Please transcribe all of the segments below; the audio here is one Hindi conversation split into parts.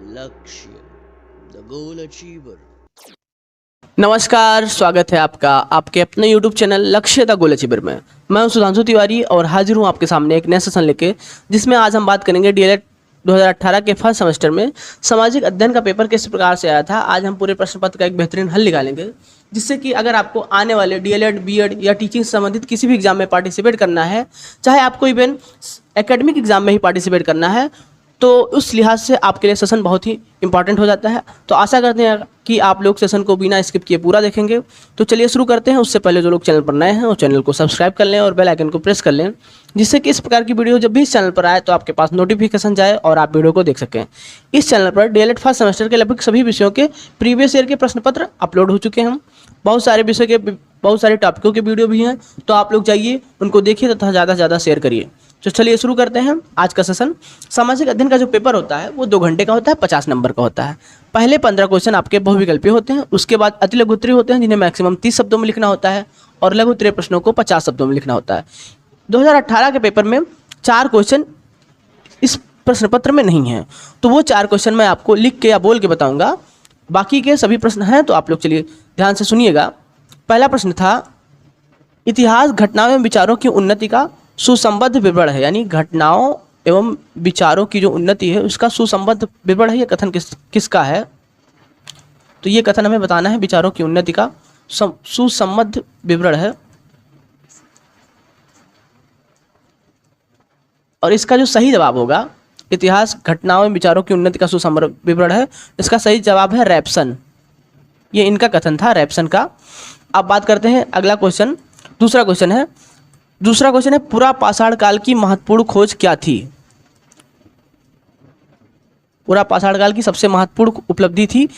लक्ष्य द गोल अचीवर। नमस्कार, स्वागत है आपका आपके अपने YouTube चैनल लक्ष्य द गोल अचीवर में। मैं हूं सुधांशु तिवारी और हाजिर हूं आपके सामने एक नया सेशन लेके, जिसमें आज हम बात करेंगे डीएलएड 2018 के फर्स्ट सेमेस्टर में सामाजिक अध्ययन का पेपर किस प्रकार से आया था। आज हम पूरे प्रश्न पत्र का एक बेहतरीन हल निकालेंगे, जिससे कि अगर आपको आने वाले डीएलएड, बीएड या टीचिंग से संबंधित किसी भी एग्जाम में पार्टिसिपेट करना है, चाहे आपको इवन एकेडमिक एग्जाम में ही पार्टिसिपेट करना है, तो उस लिहाज से आपके लिए सेशन बहुत ही इंपॉर्टेंट हो जाता है। तो आशा करते हैं कि आप लोग सेशन को बिना स्किप किए पूरा देखेंगे। तो चलिए शुरू करते हैं। उससे पहले जो लोग चैनल पर नए हैं वो चैनल को सब्सक्राइब कर लें और बेल आइकन को प्रेस कर लें, जिससे कि इस प्रकार की वीडियो जब भी इस चैनल पर आए तो आपके पास नोटिफिकेशन जाए और आप वीडियो को देख सकें। इस चैनल पर डीएलएड फर्स्ट सेमेस्टर के लगभग सभी विषयों के प्रीवियस ईयर के प्रश्न पत्र अपलोड हो चुके हैं। बहुत सारे विषय के बहुत सारे टॉपिकों के वीडियो भी हैं, तो आप लोग जाइए उनको देखिए तथा ज़्यादा से ज़्यादा शेयर करिए। तो चलिए शुरू करते हैं आज का सेशन। सामाजिक अध्ययन का जो पेपर होता है वो 2 घंटे का होता है, 50 नंबर का होता है। पहले 15 क्वेश्चन आपके बहुविकल्पीय होते हैं, उसके बाद अति लघु उत्तरीय होते हैं जिन्हें मैक्सिमम 30 शब्दों में लिखना होता है, और लघु उत्तरीय प्रश्नों को 50 शब्दों में लिखना होता है। 2018 के पेपर में 4 क्वेश्चन इस प्रश्न पत्र में नहीं है, तो वो 4 क्वेश्चन मैं आपको लिख के या बोल के बताऊंगा। बाकी के सभी प्रश्न हैं, तो आप लोग चलिए ध्यान से सुनिएगा। पहला प्रश्न था, इतिहास घटनाओं एवं विचारों की उन्नति का सुसंबद्ध विवरण है। यानी घटनाओं एवं विचारों की जो उन्नति है उसका सुसंबद्ध विवरण है। ये कथन किसका है? तो ये कथन हमें बताना है, विचारों की उन्नति का सुसंबद्ध विवरण है। और इसका जो सही जवाब होगा, इतिहास घटनाओं एवं विचारों की उन्नति का सुसंबद्ध विवरण है, इसका सही जवाब है रैप्सन। ये इनका कथन था, रैप्सन का। अब बात करते हैं अगला क्वेश्चन। दूसरा क्वेश्चन है पूरा पाषाण काल की महत्वपूर्ण खोज क्या थी? पूरा पाषाण काल की सबसे महत्वपूर्ण उपलब्धि थी,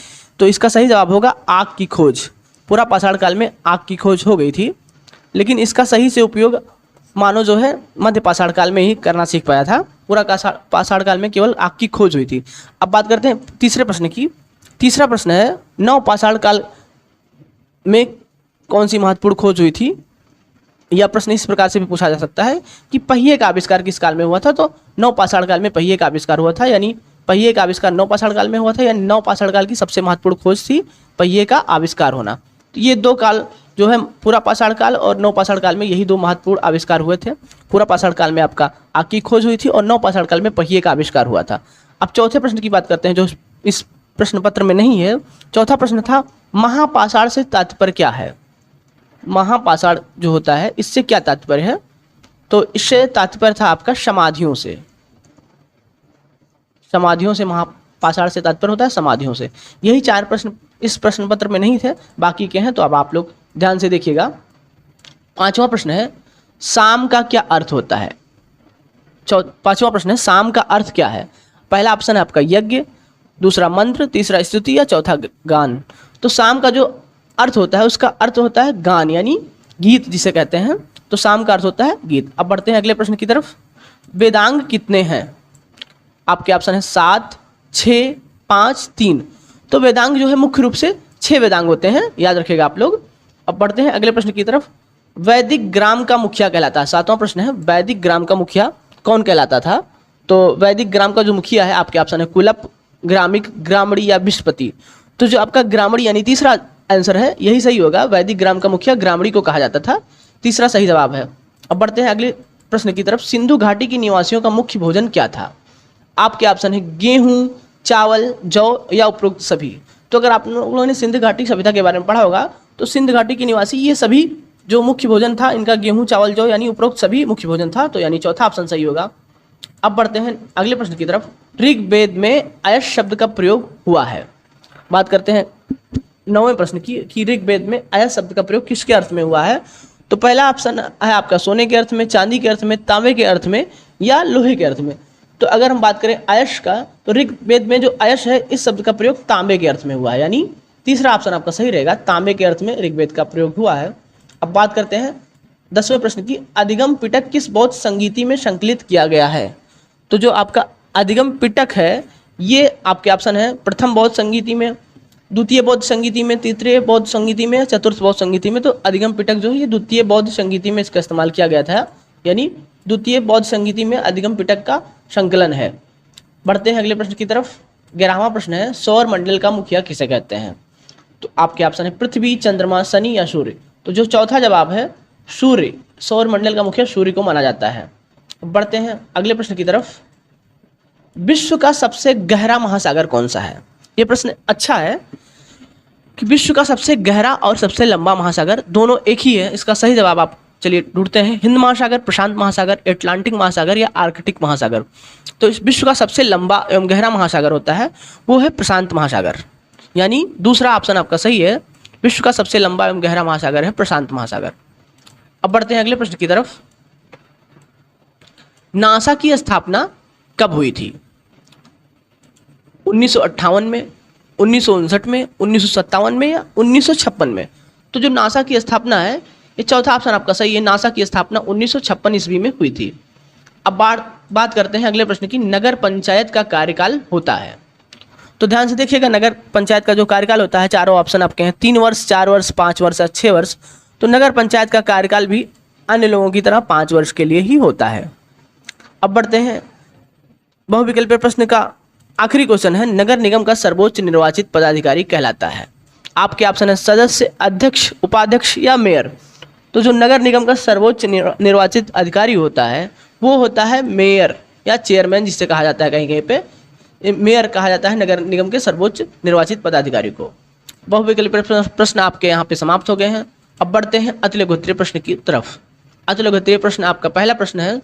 तो इसका सही जवाब होगा आग की खोज। पूरा पाषाण काल में आग की खोज हो गई थी, लेकिन इसका सही से उपयोग मानव जो है मध्य पाषाण काल में ही करना सीख पाया था। पूरा पाषाण काल में केवल आग की खोज हुई थी। अब बात करते हैं तीसरे प्रश्न की। तीसरा प्रश्न है, नव पाषाण काल में कौन सी महत्वपूर्ण खोज हुई थी? यह प्रश्न इस प्रकार से भी पूछा जा सकता है कि पहिए का आविष्कार किस काल में हुआ था? तो नव पाषाण काल में पहिए का आविष्कार हुआ था, यानी पहिए का आविष्कार नव पाषाण काल में हुआ था, यानी नव पाषाण काल की सबसे महत्वपूर्ण खोज थी पहिए का आविष्कार होना। तो ये 2 काल जो है, पूरा पाषाण काल और नव पाषाण काल में, यही 2 महत्वपूर्ण आविष्कार हुए थे। पूरा पाषाण काल में आपका आग की खोज हुई थी और नव पाषाण काल में पहिए का आविष्कार हुआ था। अब चौथे प्रश्न की बात करते हैं, जो इस प्रश्न पत्र में नहीं है। चौथा प्रश्न था, महापाषाण से तात्पर्य क्या है? महापाषाण जो होता है इससे क्या तात्पर्य है? तो इससे तात्पर्य था आपका समाधियों से। समाधियों से महापाषाण से तात्पर्य होता है समाधियों से। यही 4 प्रश्न इस प्रश्न पत्र में नहीं थे, बाकी के हैं, तो अब आप लोग ध्यान से देखिएगा। 5वां प्रश्न है, साम का क्या अर्थ होता है? 5वां प्रश्न है, साम का अर्थ क्या है? पहला ऑप्शन है आपका यज्ञ, दूसरा मंत्र, तीसरा स्तुति या चौथा गान। तो साम का जो अर्थ होता है उसका अर्थ होता है गान, यानी गीत जिसे कहते हैं। तो साम का अर्थ होता है गीत। अब बढ़ते हैं अगले प्रश्न की तरफ। वेदांग कितने हैं? आपके ऑप्शन है 7, 6, 5, 3। तो वेदांग जो है मुख्य रूप से 6 वेदांग होते हैं, याद रखिएगा आप लोग। अब बढ़ते हैं अगले प्रश्न की तरफ। वैदिक ग्राम का मुखिया कहलाता है। 7वां प्रश्न है, वैदिक ग्राम का मुखिया कौन कहलाता था? तो वैदिक ग्राम का जो मुखिया है, आपके ऑप्शन है कुलप, ग्रामिक, ग्रामणी या विस्पति। तो जो आपका ग्रामणी यानी तीसरा आंसर है, यही सही होगा। वैदिक ग्राम का मुखिया ग्रामणी को कहा जाता था, तीसरा सही जवाब है। अब बढ़ते हैं अगले प्रश्न की तरफ। सिंधु घाटी के निवासियों का मुख्य भोजन क्या था? आपके ऑप्शन है गेहूं, चावल, जौ या उपरोक्त सभी। तो अगर आप लोगों ने सिंधु घाटी सभ्यता के बारे में पढ़ा होगा, तो सिंधु घाटी के निवासी ये सभी जो मुख्य भोजन था इनका गेहूं, चावल, जौ यानी उपरोक्त सभी मुख्य भोजन था, तो यानी चौथा ऑप्शन सही होगा। अब बढ़ते हैं अगले प्रश्न की तरफ। ऋग्वेद में अयश शब्द का प्रयोग हुआ है। बात करते हैं 9वें प्रश्न की कि ऋग्वेद में अयश शब्द का प्रयोग किसके अर्थ में हुआ है? तो पहला ऑप्शन है आपका सोने के अर्थ में, चांदी के अर्थ में, तांबे के अर्थ में या लोहे के अर्थ में। तो अगर हम बात करें अयश का, तो ऋग्वेद में जो अयश है इस शब्द का प्रयोग तांबे के अर्थ में हुआ है, यानी तीसरा ऑप्शन आपका सही रहेगा, तांबे के अर्थ में ऋग्वेद का प्रयोग हुआ है। अब बात करते हैं 10वें प्रश्न की, अधिगम पिटक किस बौद्ध संगीति में संकलित किया गया है? तो जो आपका अधिगम पिटक है ये आपके ऑप्शन है प्रथम बौद्ध संगीति में, द्वितीय बौद्ध संगीति में, तृतीय बौद्ध संगीति में, चतुर्थ बौद्ध संगीति में। तो अधिगम पिटक जो है ये द्वितीय बौद्ध संगीति में इसका इस्तेमाल किया गया था, यानी द्वितीय बौद्ध संगीति में अधिगम पिटक का संकलन है। बढ़ते हैं अगले प्रश्न की तरफ। 11वां प्रश्न है सौर मंडल का मुखिया किसे कहते हैं? तो आपके ऑप्शन है पृथ्वी, चंद्रमा, शनि या सूर्य। तो जो चौथा जवाब है सूर्य, सौर मंडल का मुखिया सूर्य को माना जाता है। अब बढ़ते हैं अगले प्रश्न की तरफ। विश्व का सबसे गहरा महासागर कौन सा है? ये प्रश्न अच्छा है कि विश्व का सबसे गहरा और सबसे लंबा महासागर दोनों एक ही है। इसका सही जवाब आप चलिए ढूंढते हैं। हिंद महासागर, प्रशांत महासागर, अटलांटिक महासागर या आर्कटिक महासागर। तो इस विश्व का सबसे लंबा एवं गहरा महासागर होता है वो है प्रशांत महासागर, यानी दूसरा ऑप्शन आपका सही है। विश्व का सबसे लंबा एवं गहरा महासागर है प्रशांत महासागर। अब बढ़ते हैं अगले प्रश्न की तरफ। नासा की स्थापना कब हुई थी? 1958 में, 1959 में, 1957 में या 1956 में? तो जो नासा की स्थापना है, ये चौथा ऑप्शन आपका सही है। नासा की स्थापना 1956 ईस्वी में हुई थी। अब बात करते हैं अगले प्रश्न की। नगर पंचायत का कार्यकाल होता है, तो ध्यान से देखिएगा। नगर पंचायत का जो कार्यकाल होता है, चारों ऑप्शन आपके हैं 3 वर्ष, 4 वर्ष, 5 वर्ष या 6 वर्ष। तो नगर पंचायत का कार्यकाल भी अन्य लोगों की तरह 5 वर्ष के लिए ही होता है। अब बढ़ते हैं बहुविकल्पीय प्रश्न का आखिरी क्वेश्चन है, नगर निगम का सर्वोच्च निर्वाचित पदाधिकारी कहलाता है। आपके ऑप्शन है सदस्य, अध्यक्ष, उपाध्यक्ष या मेयर। तो जो नगर निगम का सर्वोच्च निर्वाचित अधिकारी होता है वो होता है मेयर या चेयरमैन, जिसे कहा जाता है कहीं कहीं पे मेयर कहा जाता है नगर निगम के सर्वोच्च निर्वाचित पदाधिकारी को। बहुविकल्पीय प्रश्न आपके यहाँ पे समाप्त हो गए हैं। अब बढ़ते हैं अतिलघुत्तरीय प्रश्न की तरफ। अतिलघुत्तरीय प्रश्न आपका पहला प्रश्न है,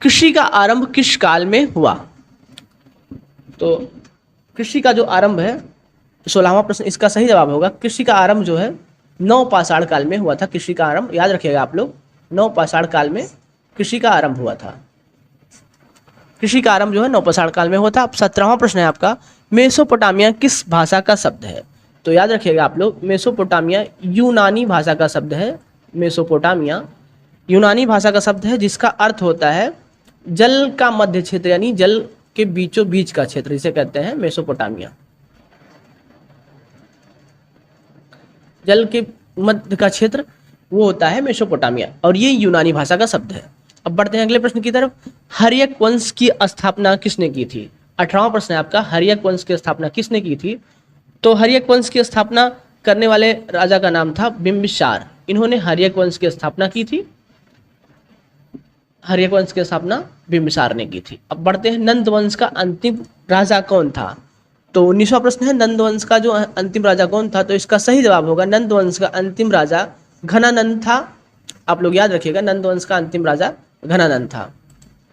कृषि का आरंभ किस काल में हुआ? तो कृषि का जो आरंभ है, 16वां प्रश्न, इसका सही जवाब होगा कृषि का आरंभ जो है नवपाषाण काल में हुआ था। कृषि का आरंभ याद रखिएगा आप लोग, नवपाषाण काल में कृषि का आरंभ हुआ था। कृषि का आरंभ जो है नवपाषाण काल में हुआ था। अब 17वां प्रश्न है आपका, मेसोपोटामिया किस भाषा का शब्द है? तो याद रखिएगा आप लोग, मेसोपोटामिया यूनानी भाषा का शब्द है। मेसोपोटामिया यूनानी भाषा का शब्द है जिसका अर्थ होता है जल का मध्य क्षेत्र, यानी जल के बीचों बीच का क्षेत्र, इसे कहते हैं मेसोपोटामिया। जल के मध्य का क्षेत्र वो होता है मेसोपोटामिया, और ये यूनानी भाषा का शब्द है। अब बढ़ते हैं अगले प्रश्न की तरफ। हर्यक वंश की स्थापना किसने की थी? 18वां प्रश्न है आपका, हर्यक वंश की स्थापना किसने की थी? तो हर्यक वंश की स्थापना करने वाले राजा का नाम था बिंबिसार। इन्होंने हर्यक वंश की स्थापना की थी। हर्यक वंश की स्थापना बिंबिसार ने की थी। अब बढ़ते हैं नंद वंश का अंतिम राजा कौन था? तो 19वां प्रश्न है, नंद वंश का जो अंतिम राजा कौन था? तो इसका सही जवाब होगा नंद वंश का अंतिम राजा घनानंद था। आप लोग याद रखिएगा, नंद वंश का अंतिम राजा घनानंद था।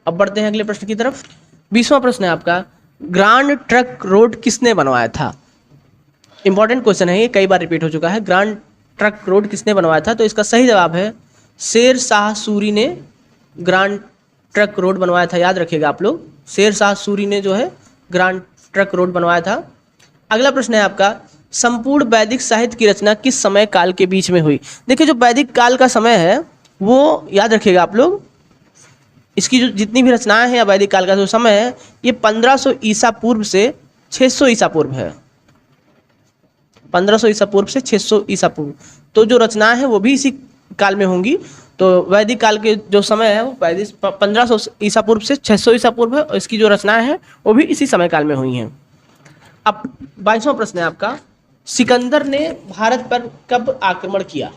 अब बढ़ते हैं अगले प्रश्न की तरफ। 20वां प्रश्न है आपका, ग्रांड ट्रक रोड किसने बनवाया था? इंपॉर्टेंट क्वेश्चन है ये, कई बार रिपीट हो चुका है। ग्रांड ट्रक रोड किसने बनवाया था? तो इसका सही जवाब है शेर शाह सूरी ने ग्रांड ट्रक रोड बनवाया था। याद रखिएगा आप लोग, शेर शाह सूरी ने जो है ग्रांड ट्रक रोड बनवाया था। अगला प्रश्न है आपका, संपूर्ण वैदिक साहित्य की रचना किस समय काल के बीच में हुई? देखिए जो वैदिक काल का समय है वो याद रखिएगा आप लोग, इसकी जो जितनी भी रचनाएं हैं या वैदिक काल का जो समय है ये 1500 ईसा पूर्व से 600 ईसा पूर्व है। 1500 ईसा पूर्व से 600 ईसा पूर्व, तो जो रचनाएं हैं वो भी इसी काल में होंगी। तो वैदिक काल के जो समय है वो 1500 ईसा पूर्व से 600 ईसा पूर्व है, और इसकी जो रचनाएं हैं वो भी इसी समय काल में हुई हैं। अब 22वां प्रश्न है आपका, सिकंदर ने भारत पर कब आक्रमण किया?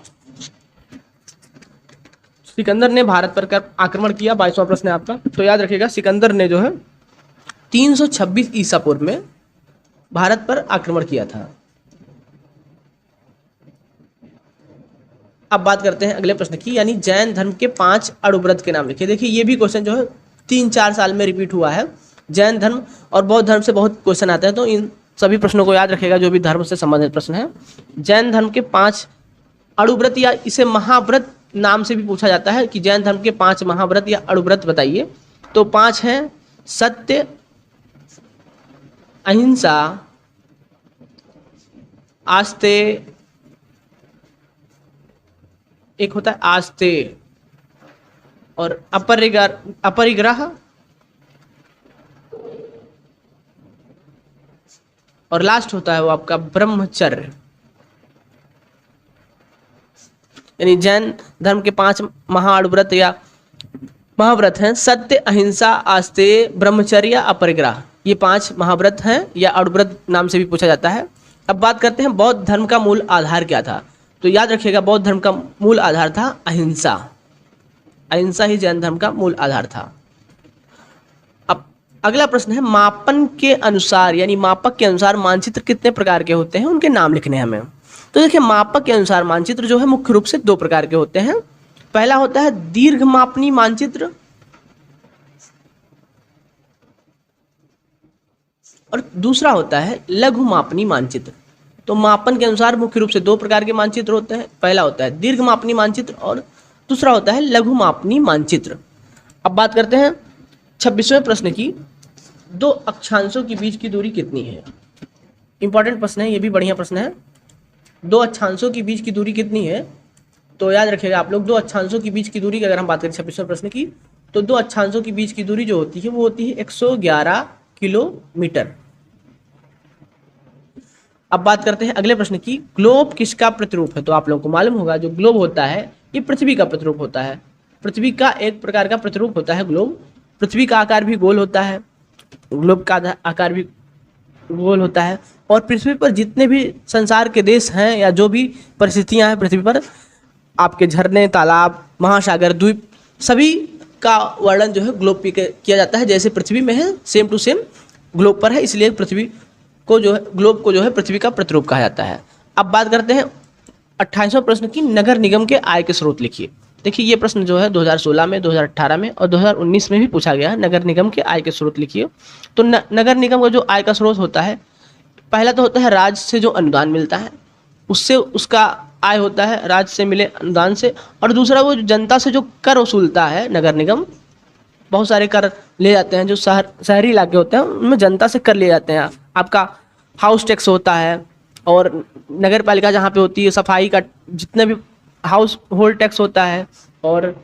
सिकंदर ने भारत पर कब आक्रमण किया? 22वां प्रश्न है आपका। तो याद रखिएगा, सिकंदर ने जो है 326 ईसा पूर्व में भारत पर आक्रमण किया था। अब बात करते हैं अगले प्रश्न की, यानी जैन धर्म के 5 अणुव्रत के नाम लिखिए। देखिए ये भी क्वेश्चन जो है 3-4 साल में रिपीट हुआ है। जैन धर्म और बौद्ध धर्म से बहुत क्वेश्चन आते हैं, तो इन सभी प्रश्नों को याद रखिएगा जो भी धर्म से संबंधित प्रश्न है। जैन धर्म के 5 अणुव्रत या इसे महाव्रत नाम से भी पूछा जाता है कि जैन धर्म के 5 महाव्रत या अणुव्रत बताइए। तो 5 हैं, सत्य, अहिंसा, आस्ते, एक होता है आस्ते, और अपरिग्रह, और लास्ट होता है वो आपका ब्रह्मचर्य। यानी जैन धर्म के 5 महाव्रत या महाव्रत हैं, सत्य, अहिंसा, आस्ते, ब्रह्मचर्य, अपरिग्रह। ये 5 महाव्रत हैं या अणुव्रत नाम से भी पूछा जाता है। अब बात करते हैं बौद्ध धर्म का मूल आधार क्या था। तो याद रखिएगा बौद्ध धर्म का मूल आधार था अहिंसा। अहिंसा ही जैन धर्म का मूल आधार था। अब अगला प्रश्न है मापन के अनुसार यानी मापक के अनुसार मानचित्र कितने प्रकार के होते हैं, उनके नाम लिखने हैं हमें। तो देखिए मापक के अनुसार मानचित्र जो है मुख्य रूप से 2 प्रकार के होते हैं। पहला होता है दीर्घ मापनी मानचित्र और दूसरा होता है लघु मापनी मानचित्र। तो मापन के अनुसार मुख्य रूप से 2 प्रकार के मानचित्र होते हैं। पहला होता है दीर्घ मापनी मानचित्र और दूसरा होता है लघु मापनी मानचित्र। अब बात करते हैं 26वें प्रश्न की, 2 अक्षांशों के बीच की दूरी कितनी है। इंपॉर्टेंट प्रश्न है, ये भी बढ़िया प्रश्न है। 2 अक्षांशों के बीच की दूरी कितनी है। तो याद रखिएगा आप लोग 2 अक्षांशों के बीच की दूरी की अगर हम बात करें 26वें प्रश्न की, तो 2 अक्षांशों के बीच की दूरी जो होती है वो होती है 111 किलोमीटर। अब बात करते हैं अगले प्रश्न की, ग्लोब किसका प्रतिरूप है। तो आप लोगों को मालूम होगा जो ग्लोब होता है ये पृथ्वी का प्रतिरूप होता है। पृथ्वी का एक प्रकार का प्रतिरूप होता है ग्लोब। पृथ्वी का आकार भी गोल होता है, ग्लोब का आकार भी गोल होता है। और पृथ्वी पर जितने भी संसार के देश हैं या जो भी परिस्थितियां हैं पृथ्वी पर, आपके झरने, तालाब, महासागर, द्वीप, सभी का वर्णन जो है ग्लोब पे किया जाता है। जैसे पृथ्वी में है सेम टू सेम ग्लोब पर है, इसलिए पृथ्वी को जो है ग्लोब को जो है पृथ्वी का प्रतिरूप कहा जाता है। अब बात करते हैं 28वें प्रश्न की, नगर निगम के आय के स्रोत लिखिए। देखिए ये प्रश्न जो है 2016 में, 2018 में और 2019 में भी पूछा गया है। नगर निगम के आय के स्रोत लिखिए। तो नगर निगम का जो आय का स्रोत होता है, पहला तो होता है राज्य से जो अनुदान मिलता है उससे उसका आय होता है, राज्य से मिले अनुदान से। और दूसरा वो जनता से जो कर वसूलता है नगर निगम, बहुत सारे कर ले जाते हैं जो शहरी इलाके होते हैं उनमें जनता से कर ले जाते हैं। आपका हाउस टैक्स होता है और नगर पालिका जहाँ पे होती है सफाई का जितने भी हाउस होल्ड टैक्स होता है, और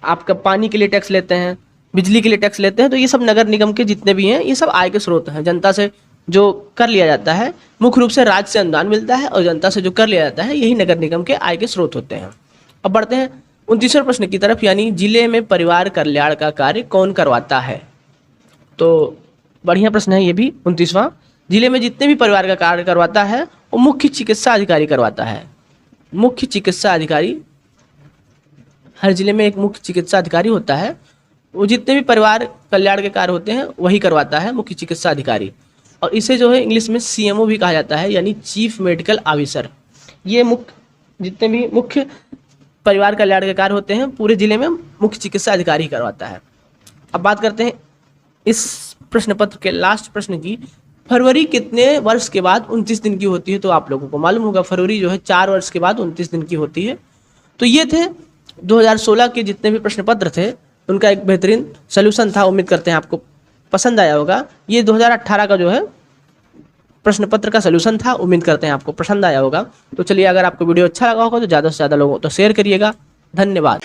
आपका पानी के लिए टैक्स लेते हैं, बिजली के लिए टैक्स लेते हैं। तो ये सब नगर निगम के जितने भी हैं ये सब आय के स्रोत हैं। जनता से जो कर लिया जाता है, मुख्य रूप से राज्य से अनुदान मिलता है और जनता से जो कर लिया जाता है यही नगर निगम के आय के स्रोत होते हैं। अब बढ़ते हैं 29वें प्रश्न की तरफ, यानी जिले में परिवार कल्याण का कार्य कौन करवाता है। तो बढ़िया प्रश्न है ये भी 29वां। जिले में जितने भी परिवार का कार्य करवाता है वो मुख्य चिकित्सा अधिकारी करवाता है। मुख्य चिकित्सा अधिकारी, हर जिले में एक मुख्य चिकित्सा अधिकारी होता है, वो जितने भी परिवार कल्याण के कार्य होते हैं वही करवाता है मुख्य चिकित्सा अधिकारी। और इसे जो है इंग्लिश में CMO भी कहा जाता है, यानी चीफ मेडिकल ऑफिसर। ये जितने भी मुख्य परिवार कल्याण के कार्य होते हैं पूरे जिले में मुख्य चिकित्सा अधिकारी करवाता है। अब बात करते हैं इस प्रश्न पत्र के लास्ट प्रश्न की, फरवरी कितने वर्ष के बाद 29 दिन की होती है। तो आप लोगों को मालूम होगा फरवरी जो है 4 वर्ष के बाद 29 दिन की होती है। तो ये थे 2016 के जितने भी प्रश्न पत्र थे उनका एक बेहतरीन सोल्यूशन था। उम्मीद करते हैं आपको पसंद आया होगा। ये 2018 का जो है प्रश्न पत्र का सोल्यूशन था, उम्मीद करते हैं आपको पसंद आया होगा। तो चलिए अगर आपको वीडियो अच्छा लगा होगा तो ज़्यादा से ज़्यादा लोगों तो शेयर करिएगा। धन्यवाद।